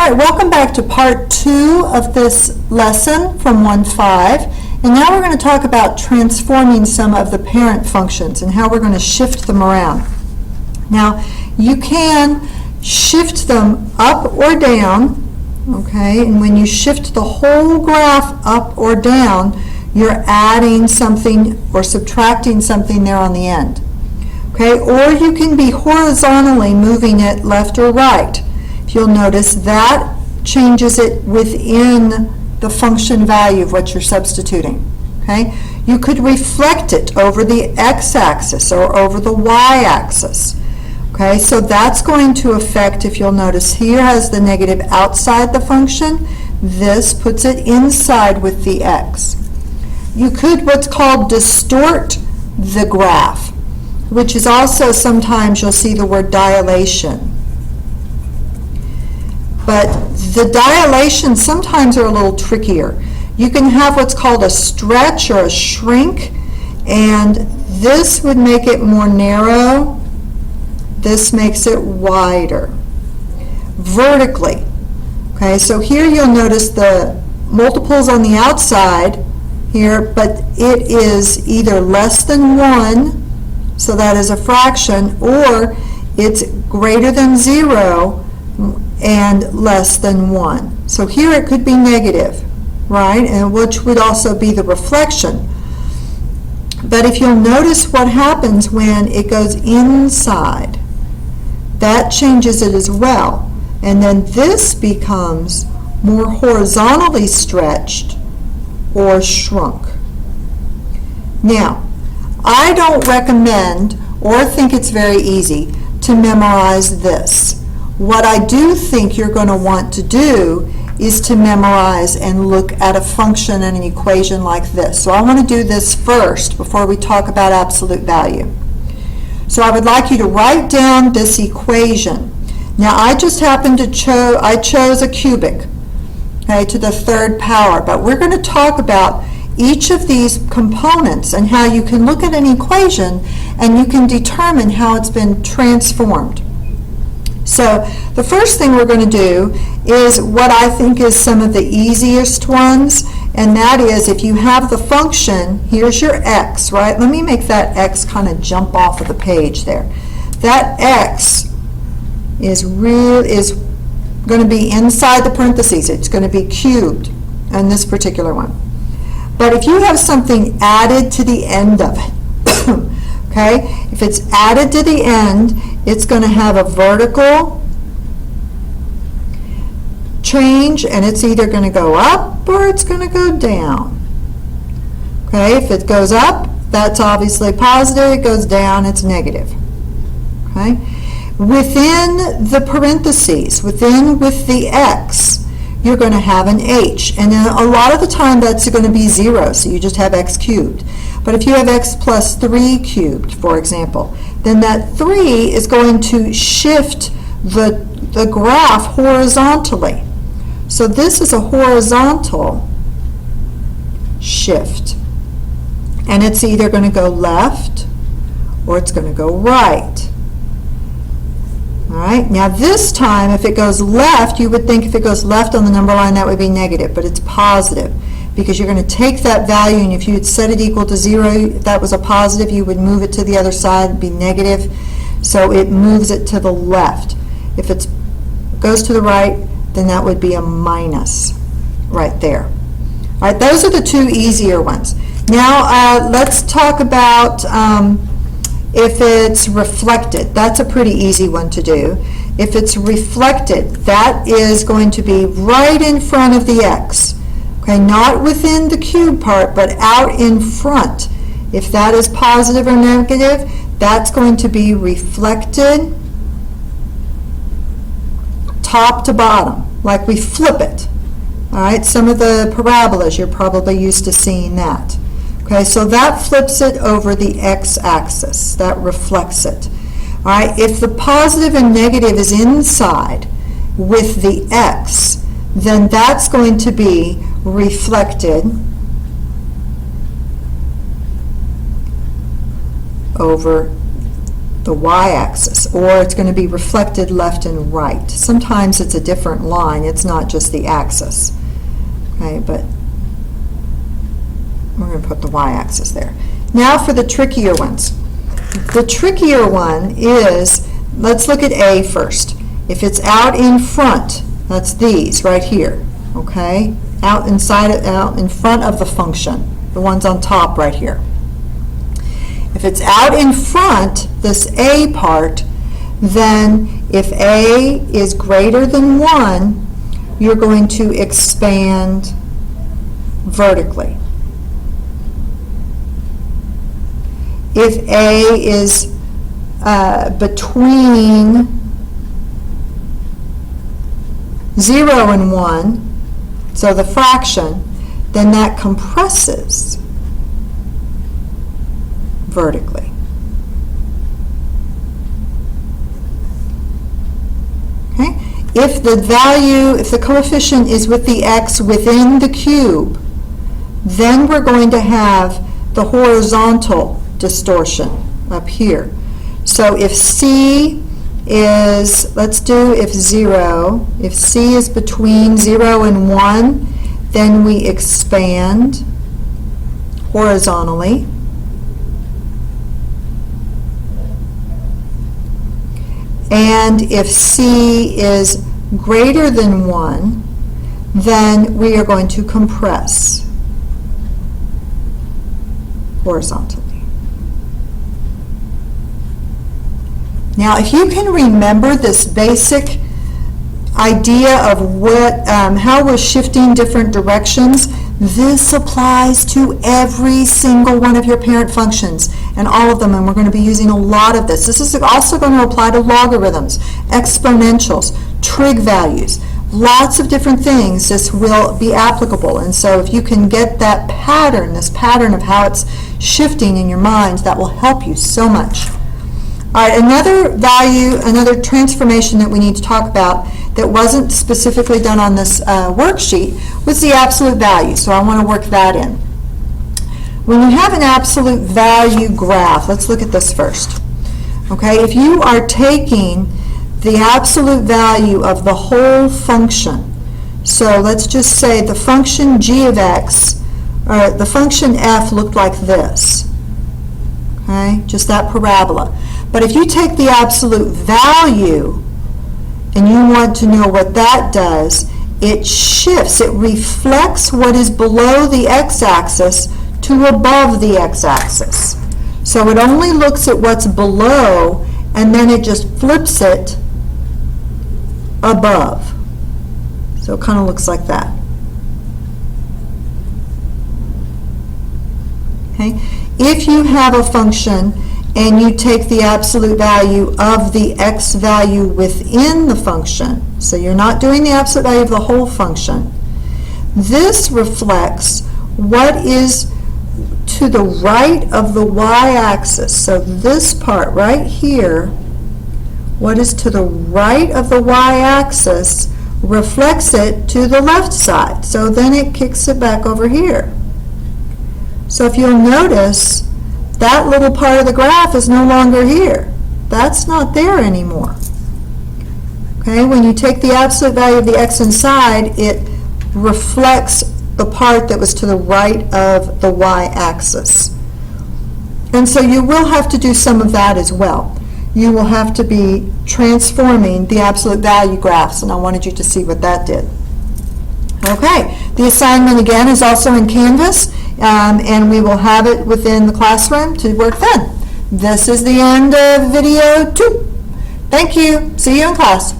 All right, welcome back to part 2 of this lesson from 1.5. And now we're going to talk about transforming some of the parent functions and how we're going to shift them around. Now, you can shift them up or down, okay? And when you shift the whole graph up or down, you're adding something or subtracting something there on the end, okay? Or you can be horizontally moving it left or right. If you'll notice, that changes it within the function value of what you're substituting, okay? You could reflect it over the x-axis or over the y-axis, okay? So that's going to affect, if you'll notice, here has the negative outside the function. This puts it inside with the x. You could what's called distort the graph, which is also sometimes you'll see the word dilation. But the dilations sometimes are a little trickier. You can have what's called a stretch or a shrink, and this would make it more narrow. This makes it wider. Vertically. Okay, so here you'll notice the multiples on the outside here, but it is either less than 1, so that is a fraction, or it's greater than 0, and less than 1. So here it could be negative, right? And which would also be the reflection. But if you'll notice what happens when it goes inside, that changes it as well. And then this becomes more horizontally stretched or shrunk. Now, I don't recommend or think it's very easy to memorize this. What I do think you're going to want to do is to memorize and look at a function and an equation like this. So I want to do this first before we talk about absolute value. So I would like you to write down this equation. Now I just happened to chose a cubic, okay, to the 3rd power, but we're going to talk about each of these components and how you can look at an equation and you can determine how it's been transformed. So the first thing we're going to do is what I think is some of the easiest ones, and that is if you have the function, here's your x, right? Let me make that x kind of jump off of the page there. That x is going to be inside the parentheses. It's going to be cubed in this particular one. But if you have something added to the end of it, okay, if it's added to the end, it's going to have a vertical change, and it's either going to go up or it's going to go down. Okay, if it goes up, that's obviously positive. It goes down, it's negative. Okay, within the parentheses, with the x, you're going to have an h, and then a lot of the time that's going to be 0, so you just have x cubed. But if you have x plus 3 cubed, for example, then that 3 is going to shift the graph horizontally. So this is a horizontal shift. And it's either going to go left or it's going to go right. All right, now this time if it goes left, you would think if it goes left on the number line that would be negative, but it's positive, because you're going to take that value, and if you had set it equal to 0, if that was a positive, you would move it to the other side and be negative. So it moves it to the left. If it goes to the right, then that would be a minus right there. All right, those are the 2 easier ones. Now let's talk about if it's reflected. That's a pretty easy one to do. If it's reflected, that is going to be right in front of the x. Okay, not within the cube part, but out in front. If that is positive or negative, that's going to be reflected top to bottom, like we flip it. All right, some of the parabolas, you're probably used to seeing that. Okay, so that flips it over the x-axis. That reflects it. All right, if the positive and negative is inside with the x, then that's going to be reflected over the y-axis, or it's going to be reflected left and right. Sometimes it's a different line. It's not just the axis. Okay, but we're going to put the y-axis there. Now for the trickier ones. The trickier one is, let's look at A first. If it's out in front, that's these right here, okay? Out in front of the function, the ones on top right here. If it's out in front, this A part, then if A is greater than 1, you're going to expand vertically. If A is between 0 and 1, so the fraction, then that compresses vertically. Okay? If the coefficient is with the x within the cube, then we're going to have the horizontal distortion up here. So if C is, let's do if C is between 0 and 1, then we expand horizontally. And if C is greater than 1, then we are going to compress horizontally. Now, if you can remember this basic idea of how we're shifting different directions, this applies to every single one of your parent functions and all of them, and we're going to be using a lot of this. This is also going to apply to logarithms, exponentials, trig values, lots of different things. This will be applicable, and so if you can get that pattern, this pattern of how it's shifting in your mind, that will help you so much. All right, another transformation that we need to talk about that wasn't specifically done on this worksheet was the absolute value. So I want to work that in. When you have an absolute value graph, let's look at this first. Okay, if you are taking the absolute value of the whole function, so let's just say the function g of x, or the function f looked like this. Okay, just that parabola. But if you take the absolute value and you want to know what that does, it shifts, it reflects what is below the x-axis to above the x-axis. So it only looks at what's below and then it just flips it above. So it kind of looks like that. Okay? If you have a function and you take the absolute value of the x value within the function, so you're not doing the absolute value of the whole function, this reflects what is to the right of the y-axis. So this part right here, what is to the right of the y-axis reflects it to the left side. So then it kicks it back over here. So if you'll notice, that little part of the graph is no longer here. That's not there anymore. Okay, when you take the absolute value of the x inside, it reflects the part that was to the right of the y-axis. And so you will have to do some of that as well. You will have to be transforming the absolute value graphs, and I wanted you to see what that did. Okay, the assignment again is also in Canvas, and we will have it within the classroom to work then. This is the end of video 2. Thank you. See you in class.